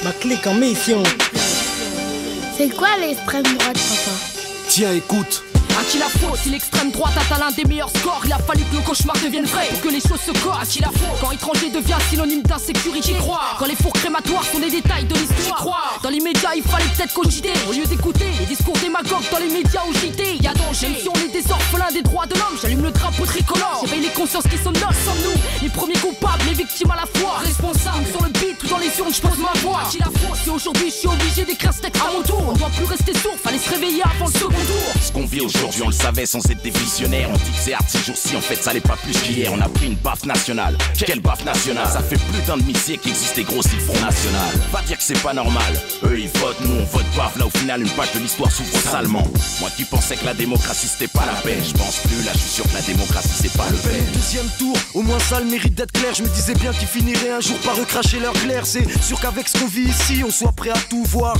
Ma clique en mission. C'est quoi l'extrême droite, papa? Tiens, écoute. À qui la faute? Si l'extrême droite atteint l'un des meilleurs scores, il a fallu que le cauchemar devienne vrai pour que les choses se corsent. À qui la faute? Quand étranger devient synonyme d'insécurité, crois. Quand les fours crématoires sont des détails de l'histoire, dans l'immédiat il fallait peut-être cogiter. Au lieu d'écouter les discours démagogues dans les médias au JT, y'a danger. Même si on est des orphelins des droits de l'homme, j'allume le drapeau tricolore. J'éveille les consciences qui somnolent sans nous. Les premiers coupables, les victimes à la fois. Responsables sur le beat ou dans les urnes, j'pose ma voix. À qui la faute? Si aujourd'hui je suis obligé d'écrire ce texte à mon tour, on doit plus rester sourd, fallait se réveiller avant le second tour. Ce qu'on vit aujourd'hui, on le savait sans être des visionnaires. On dit que c'est hard ces jours-ci, en fait ça l'est pas plus qu'hier. On a pris une baffe nationale. Quelle baffe nationale? Ça fait plus d'un demi-siècle qu'existe et grossit le Front National. Va dire que c'est pas normal. Eux ils votent, nous on vote baffe. Là au final une page de l'histoire s'ouvre salement. Moi qui pensais que la démocratie c'était pas la paix, je pense plus, là je suis sûr que la démocratie c'est pas le paix. Deuxième tour, au moins ça le mérite d'être clair. Je me disais bien qu'ils finiraient un jour par recracher leur clair. C'est sûr qu'avec ce qu'on vit ici, on soit prêt à tout voir.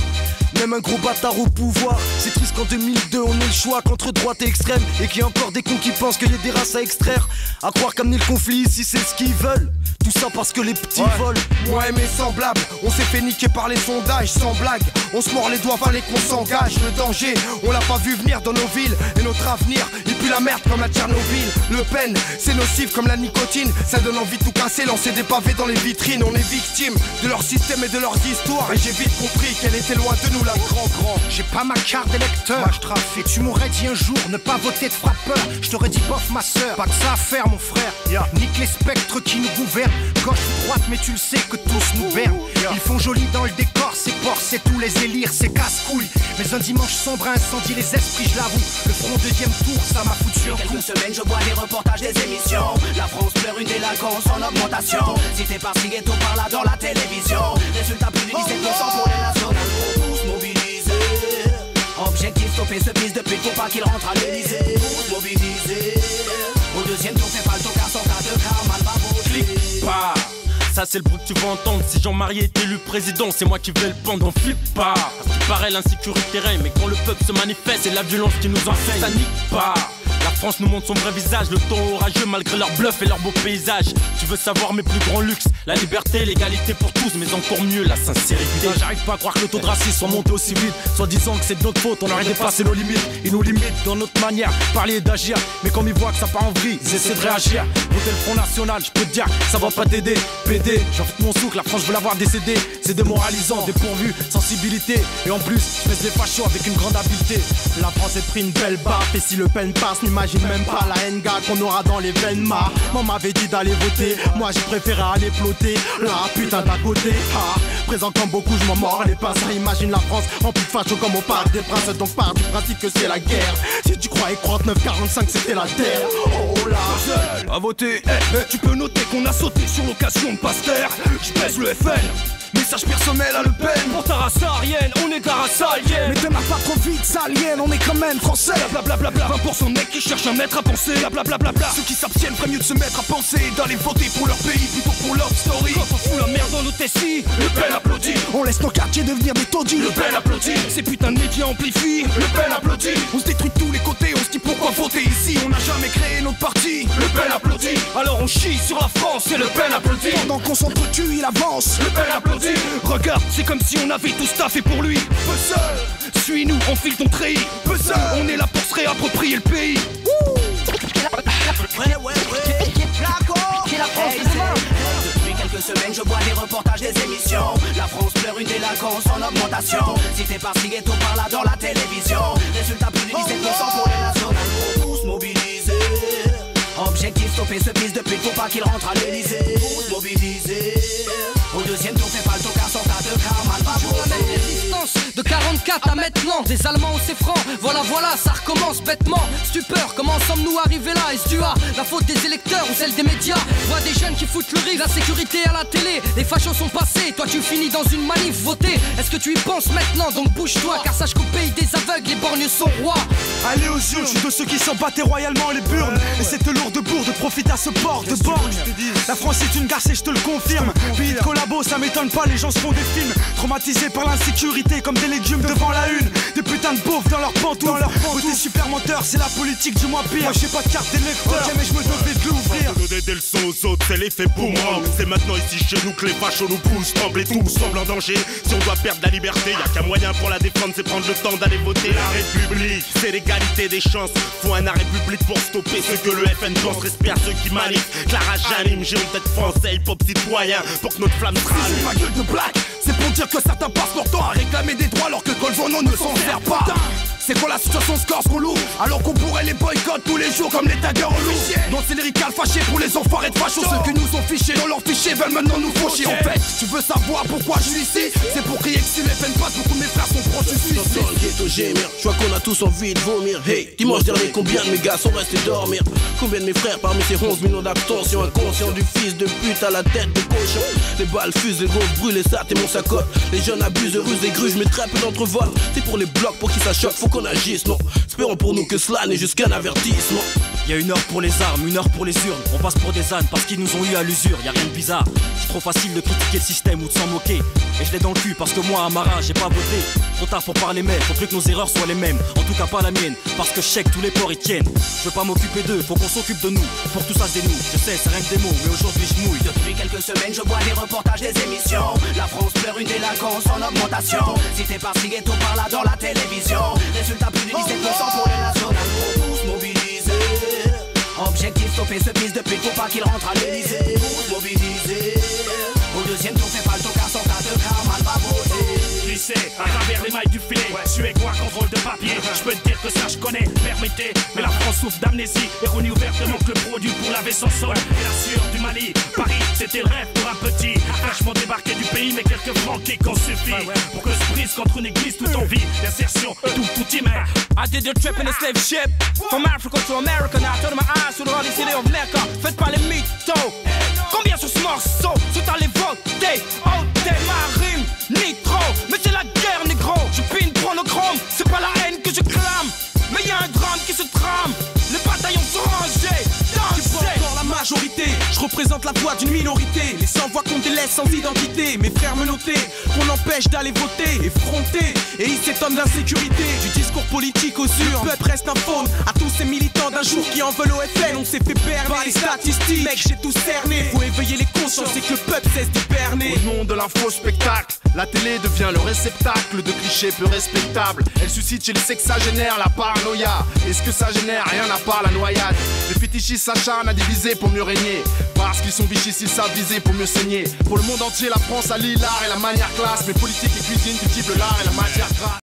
Même un gros bâtard au pouvoir. C'est triste qu'en 2002 on ait le choix qu'entre droite et extrême, et qu'il y a encore des cons qui pensent qu'il y a des races à extraire. À croire qu'amener le conflit ici c'est ce qu'ils veulent. Tout ça parce que les petits volent. Moi et mes semblables, on s'est fait niquer par les sondages, sans blague. On se mord les doigts, fallait qu'on s'engage. Le danger, on l'a pas vu venir dans nos villes. Et notre avenir, il pue la merde comme à Tchernobyl. Le Pen, c'est nocif comme la nicotine. Ça donne envie de tout casser, lancer des pavés dans les vitrines. On est victime de leur système et de leurs histoires. Et j'ai vite compris qu'elle était loin de nous, la grand. J'ai pas ma carte d'électeur, moi je trafique. Tu m'aurais dit un jour ne pas voter de frappeur, je t'aurais dit bof ma soeur. Pas que ça à faire mon frère, nique les spectres qui nous gouvernent. Gauche ou droite mais tu le sais que tous nous bernent. Ils font joli dans le décor, c'est porcs, c'est tous les élires, c'est casse-couilles. Mais un dimanche sombre a incendie les esprits, je l'avoue. Le front deuxième tour, ça m'a foutu un coup. Quelques semaines je vois des reportages, des émissions. La France pleure une délinquance en augmentation. Cité par ghetto par là dans la télévision. Résultat plus de 17% pour les nationales. Tous mobilisés. Objectif stopper ce fils de pute pour pas qu'il rentre à l'Elysée. Tous mobilisés. Au deuxième tour fais pas le tocard sans tas de car mal va voter. Clique pas. Ça c'est le bruit que tu vas entendre. Si Jean-Marie est élu président, c'est moi qui vais le pendre, on flippe pas. Parce qu'il paraît l'insécurité règne, mais quand le peuple se manifeste, c'est la violence qui nous enseigne. Ça nique pas. La France nous montre son vrai visage, le ton orageux malgré leur bluff et leur beau paysage. Tu veux savoir mes plus grands luxes, la liberté, l'égalité pour tous, mais encore mieux la sincérité. J'arrive pas à croire que le taux de racisme soit monté aussi vite, soit disant que c'est de notre faute, on aurait dépassé nos limites. Ils nous limitent dans notre manière, parler et d'agir. Mais comme ils voient que ça part en vrille, ils essaient de réagir. Voter le Front National, je peux te dire, ça va pas t'aider. PD, j'en fous mon souk, la France veut l'avoir décédé. C'est démoralisant, dépourvu, sensibilité. Et en plus, je laisse les fachos avec une grande habileté. La France est pris une belle baffe, et si Le Pen passe, n'imagine même pas la haine qu'on aura dans les veines. Maman m'avait dit d'aller voter, moi j'ai préféré aller flotter. La putain d'à côté, présent comme beaucoup, je m'en mords les pinces. Imagine la France en plus de fachos comme au Parc des Princes. Donc part du principe que c'est la guerre. Si tu croyais que 39-45 c'était la terre, oh là. À voter, tu peux noter qu'on a sauté sur l'occasion de Pasteur. Je baisse le FN. Message personnel à Le Pen. Pour ta race arienne, on est de la race alien. Mais démarre pas trop vite, salienne, on est quand même français. Blablabla, 20% de mecs qui cherchent un maître à penser. Blablabla, ceux qui s'abstiennent feraient mieux de se mettre à penser, d'aller voter pour leur pays plutôt que pour leur story. Quand on fout la merde dans nos testis, Le Pen applaudit. On laisse nos quartiers devenir des taudis. Le Pen applaudit. ces putains de médias amplifient. Le Pen applaudit. On se détruit de tous les côtés, on se dit pourquoi voter ici. On n'a jamais créé notre parti. Le Pen applaudit. Alors on chie sur la France et Le Pen applaudit. Pendant qu'on s'entretue, il avance. Le Pen applaudit. Regarde, c'est comme si on avait tout staffé pour lui. Puzzle, suis-nous, enfile ton treillis. Puzzle, on est là pour se réapproprier le pays. Depuis quelques semaines je vois des reportages, des émissions. La France pleure une délinquance en augmentation. Cité par ghetto par là dans la télévision. Résultat plus de 17% pour les nationales. Tous mobilisés. Objectif stopper ce fils de pute pour pas qu'il rentre à l'Elysée. Tous mobilisés. Au deuxième tour fais pas le tocard sans tas de car mal va voter. De 44 à maintenant, des Allemands au francs. Voilà, ça recommence bêtement. Stupeur, comment sommes-nous arrivés là? Est-ce dû à la faute des électeurs ou celle des médias? Vois des jeunes qui foutent le riz, la sécurité à la télé. Les fachos sont passés, toi tu finis dans une manif voter. Est-ce que tu y penses maintenant? Donc bouge-toi, car sache qu'au pays des aveugles, les borgnes sont rois. Allez aux yeux, je suis de ceux qui s'en battaient royalement les burnes. Et cette lourde bourde profite à ce port de borgne. La France est une garce et je te le confirme. Pays de collabo, ça m'étonne pas, les gens se font des films. Traumatisés par l'insécurité comme des légumes devant la une. Des putains de beaufs dans leurs pantoufles. Côté super menteur, c'est la politique du moins pire. Moi j'ai pas de carte d'électeur, ok mais je me devais de l'ouvrir. Donner des leçons aux autres, c'est l'effet boomerang. C'est maintenant ici chez nous que les fachos nous poussent. Trembler tous, semblent en danger. Si on doit perdre la liberté, y'a qu'un moyen pour la défendre, c'est prendre le temps d'aller voter. La République, c'est l'égalité des chances. Faut un arrêt public pour stopper ce que le FN pense. Respect à ceux qui manifent. Clara j'anime, j'ai honte d'être français, hip-hop citoyen. Pour que notre flamme se rallume. Ma gueule de blague, c'est pour dire que certains passent leur temps à réclamer des droits alors que Colvono ne s'en sert pas. C'est quand la situation se corse qu'on loue, alors qu'on pourrait les boycotter tous les jours comme les taggers au loup. Donc c'est lyrical fâché pour les enfoirés de fachos. Ceux qui nous ont fichés dans leurs fichiers veulent maintenant nous faucher. En fait, tu veux savoir pourquoi je suis ici? C'est pour crier que si les FN passent, beaucoup de mes frères sont proches du suicide. Dans le ghetto gémir, je vois qu'on a tous envie de vomir. Hey, dimanche dernier, combien de mes gars sont restés dormir? Combien de mes frères parmi ces 11 millions d'abstention? Inconscient du fils de pute à la tête de cochon. Les balles fusent, les gros brûlent, les sats et mon sacote. Les jeunes abusent, rusent et gruges, mais très peu d'entre voient. C'est pour les blocs, pour qui ça choque, faut qu'on agisse, non? Espérons pour nous que cela n'est juste qu'un avertissement. Y'a une heure pour les armes, une heure pour les urnes. On passe pour des ânes parce qu'ils nous ont eu à l'usure. Y'a rien de bizarre, c'est trop facile de critiquer le système ou de s'en moquer. Et je l'ai dans le cul parce que moi à Marin j'ai pas voté. Trop tard pour parler mais faut plus que nos erreurs soient les mêmes. En tout cas pas la mienne, parce que je sais que tous les ports y tiennent. Je veux pas m'occuper d'eux, faut qu'on s'occupe de nous. Pour tout ça se dénoue, je sais c'est rien que des mots, mais aujourd'hui je mouille. Depuis quelques semaines je vois des reportages, des émissions. La France pleure une délinquance en augmentation. Cité par Ghetto par là dans la télévision. Résultat plus de 17% pour les nationales. Pour tous mobiliser. Objectif stopper ce fils de pute, faut pas qu'il rentre à l'Élysée. Tous mobiliser. Au deuxième tour fais pas le tocard sans tas de grammes, mal pas voter. À travers les mailles du filet, suédois contrôle de papier. Je peux te dire que ça je connais, permettez. Mais la France souffre d'amnésie. Ironie ouvertement que le produit pour laver son sol. Et la sueur du Mali, Paris, c'était le rêve pour un petit. Vachement débarqué du pays, mais quelques francs qui qu'on suffit. Pour que se brise contre une église tout en vie. L'insertion, tout y met. I did your trip in a slave ship from Africa to America. Now I turn my eyes to the holy city of Mecca. Faites pas les mythos. Combien sur ce morceau sont allés voter? Oh, t'es ma rime, nitro. Mais c'est la guerre, négro. Je pine chronochrome, c'est pas la haine que je clame. Mais y'a un drame qui se trame. Les bataillons sont rangés. Je suis pas encore la majorité. Je représente la voix d'une minorité. Les sans-voix qu'on délaisse sans identité. Mes frères me notaient qu'on empêche d'aller voter, effronter. Et ils s'étonnent d'insécurité du discours politique aux urnes. Le peuple reste un faune à tous ces militants d'un jour qui en veulent au FN. On s'est fait berner par les statistiques. Mec, j'ai tout cerné. Faut éveiller les consciences et que le peuple cesse d'hiberner. Au nom de l'info spectacle, la télé devient le réceptacle de clichés peu respectables. Elle suscite chez les sexagénaires la paranoïa. Et ce que ça génère, rien à part la noyade. Les fétichistes s'acharnent à diviser pour mieux régner. Parce qu'ils sont vichistes, ils savent viser pour mieux saigner. Pour le monde entier, la France allie l'art et la manière classe. Mais politique et cuisine cultivent l'art et la matière grasse.